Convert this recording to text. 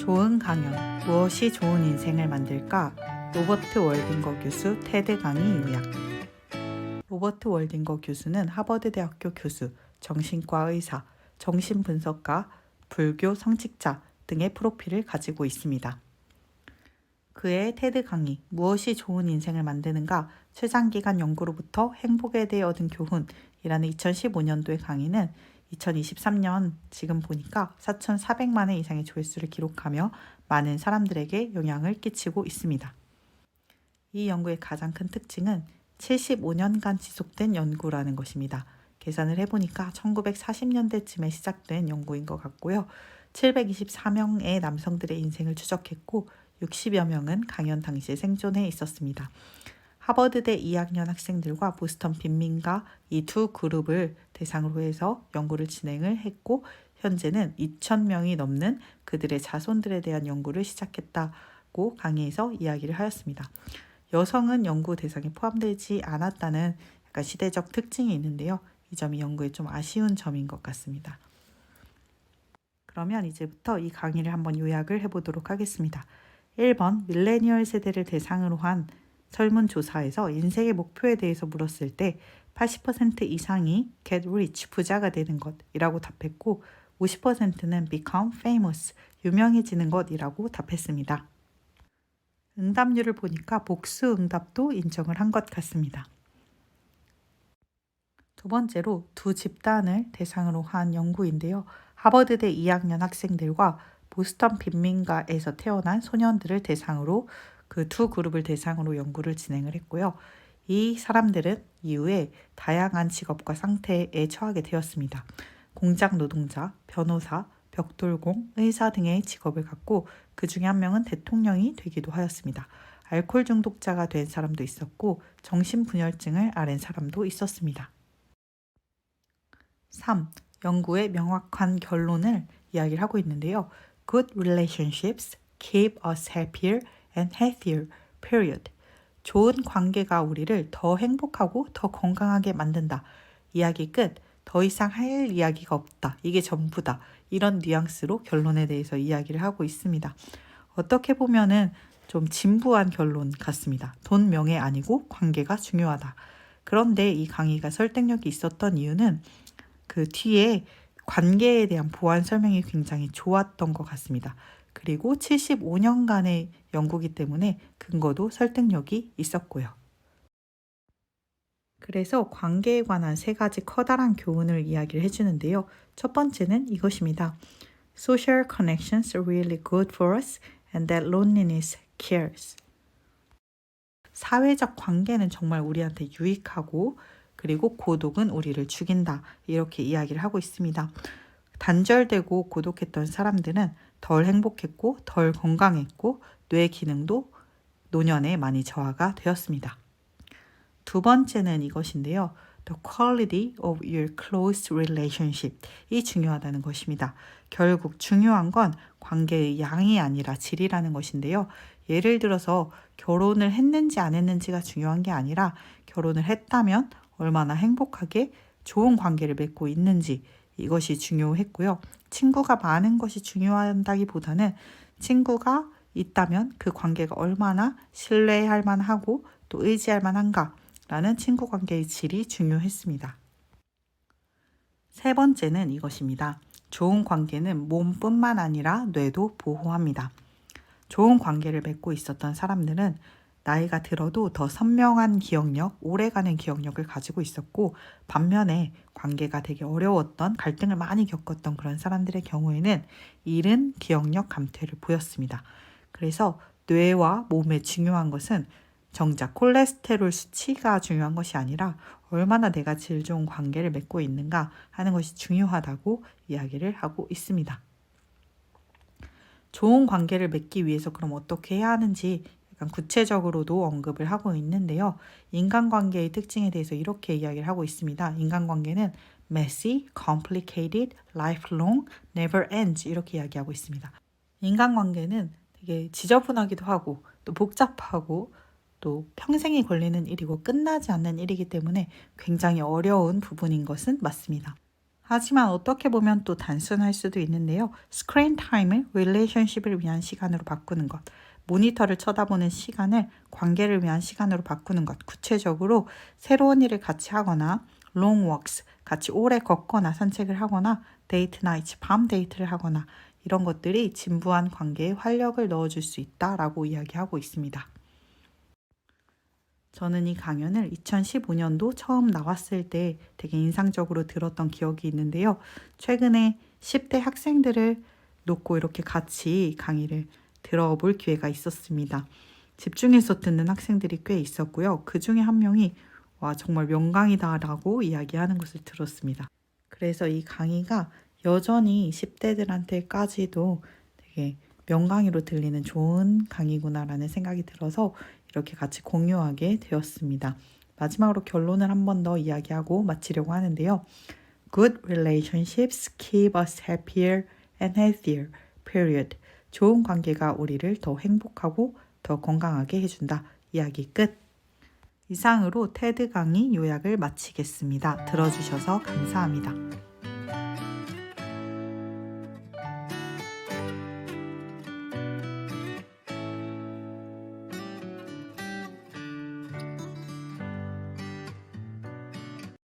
좋은 강연, 무엇이 좋은 인생을 만들까? 로버트 월딩거 교수 테드 강의 요약. 로버트 월딩거 교수는 하버드 대학교 교수, 정신과 의사, 정신분석가, 불교 성직자 등의 프로필을 가지고 있습니다. 그의 테드 강의, 무엇이 좋은 인생을 만드는가? 최장기간 연구로부터 행복에 대해 얻은 교훈이라는 2015년도의 강의는 2023년 지금 보니까 4,400만 회 이상의 조회수를 기록하며 많은 사람들에게 영향을 끼치고 있습니다. 이 연구의 가장 큰 특징은 75년간 지속된 연구라는 것입니다. 계산을 해보니까 1940년대쯤에 시작된 연구인 것 같고요. 724명의 남성들의 인생을 추적했고 60여 명은 강연 당시에 생존해 있었습니다. 하버드대 2학년 학생들과 보스턴 빈민가 이 두 그룹을 대상으로 해서 연구를 진행을 했고 현재는 2,000명이 넘는 그들의 자손들에 대한 연구를 시작했다고 강의에서 이야기를 하였습니다. 여성은 연구 대상에 포함되지 않았다는 약간 시대적 특징이 있는데요. 이 점이 연구에 좀 아쉬운 점인 것 같습니다. 그러면 이제부터 이 강의를 한번 요약을 해보도록 하겠습니다. 1번 밀레니얼 세대를 대상으로 한 설문조사에서 인생의 목표에 대해서 물었을 때 80% 이상이 get rich, 부자가 되는 것이라고 답했고 50%는 become famous, 유명해지는 것이라고 답했습니다. 응답률을 보니까 복수 응답도 인정을 한 것 같습니다. 두 번째로 두 집단을 대상으로 한 연구인데요. 하버드대 2학년 학생들과 보스턴 빈민가에서 태어난 소년들을 대상으로 그 두 그룹을 대상으로 연구를 진행을 했고요. 이 사람들은 이후에 다양한 직업과 상태에 처하게 되었습니다. 공장 노동자, 변호사, 벽돌공, 의사 등의 직업을 갖고 그 중에 한 명은 대통령이 되기도 하였습니다. 알코올 중독자가 된 사람도 있었고 정신분열증을 앓은 사람도 있었습니다. 3. 연구의 명확한 결론을 이야기를 하고 있는데요. Good relationships keep us happier and healthier, period. 좋은 관계가 우리를 더 행복하고 더 건강하게 만든다. 이야기 끝. 더 이상 할 이야기가 없다. 이게 전부다. 이런 뉘앙스로 결론에 대해서 이야기를 하고 있습니다. 어떻게 보면은 좀 진부한 결론 같습니다. 돈, 명예 아니고 관계가 중요하다. 그런데 이 강의가 설득력이 있었던 이유는 그 뒤에 관계에 대한 보완 설명이 굉장히 좋았던 것 같습니다. 그리고 75년간의 연구이기 때문에 근거도 설득력이 있었고요. 그래서 관계에 관한 세 가지 커다란 교훈을 이야기를 해주는데요. 첫 번째는 이것입니다. Social connections are really good for us and that loneliness kills. 사회적 관계는 정말 우리한테 유익하고 그리고 고독은 우리를 죽인다. 이렇게 이야기를 하고 있습니다. 단절되고 고독했던 사람들은 덜 행복했고 덜 건강했고 뇌 기능도 노년에 많이 저하가 되었습니다. 두 번째는 이것인데요. The quality of your close relationship. 이 중요하다는 것입니다. 결국 중요한 건 관계의 양이 아니라 질이라는 것인데요. 예를 들어서 결혼을 했는지 안 했는지가 중요한 게 아니라 결혼을 했다면 얼마나 행복하게 좋은 관계를 맺고 있는지 이것이 중요했고요. 친구가 많은 것이 중요하다기보다는 친구가 있다면 그 관계가 얼마나 신뢰할 만하고 또 의지할 만한가 라는 친구 관계의 질이 중요했습니다. 세 번째는 이것입니다. 좋은 관계는 몸뿐만 아니라 뇌도 보호합니다. 좋은 관계를 맺고 있었던 사람들은 나이가 들어도 더 선명한 기억력, 오래가는 기억력을 가지고 있었고 반면에 관계가 되게 어려웠던 갈등을 많이 겪었던 그런 사람들의 경우에는 이른 기억력 감퇴를 보였습니다. 그래서 뇌와 몸에 중요한 것은 정작 콜레스테롤 수치가 중요한 것이 아니라 얼마나 내가 질 좋은 관계를 맺고 있는가 하는 것이 중요하다고 이야기를 하고 있습니다. 좋은 관계를 맺기 위해서 그럼 어떻게 해야 하는지 약간 구체적으로도 언급을 하고 있는데요. 인간관계의 특징에 대해서 이렇게 이야기를 하고 있습니다. 인간관계는 messy, complicated, lifelong, never ends 이렇게 이야기하고 있습니다. 인간관계는 되게 지저분하기도 하고 또 복잡하고 또 평생이 걸리는 일이고 끝나지 않는 일이기 때문에 굉장히 어려운 부분인 것은 맞습니다. 하지만 어떻게 보면 또 단순할 수도 있는데요. 스크린 타임을 릴레이션십을 위한 시간으로 바꾸는 것, 모니터를 쳐다보는 시간을 관계를 위한 시간으로 바꾸는 것, 구체적으로 새로운 일을 같이 하거나 long walks, 같이 오래 걷거나 산책을 하거나 데이트 나이트, 밤 데이트를 하거나 이런 것들이 진부한 관계에 활력을 넣어줄 수 있다라고 이야기하고 있습니다. 저는 이 강연을 2015년도 처음 나왔을 때 되게 인상적으로 들었던 기억이 있는데요. 최근에 10대 학생들을 놓고 이렇게 같이 강의를 들어볼 기회가 있었습니다. 집중해서 듣는 학생들이 꽤 있었고요. 그 중에 한 명이 와, 정말 명강이다라고 이야기하는 것을 들었습니다. 그래서 이 강의가 여전히 10대들한테까지도 되게 명강의로 들리는 좋은 강의구나라는 생각이 들어서 이렇게 같이 공유하게 되었습니다. 마지막으로 결론을 한 번 더 이야기하고 마치려고 하는데요. Good relationships keep us happier and healthier. period. 좋은 관계가 우리를 더 행복하고 더 건강하게 해준다. 이야기 끝. 이상으로 테드 강의 요약을 마치겠습니다. 들어주셔서 감사합니다.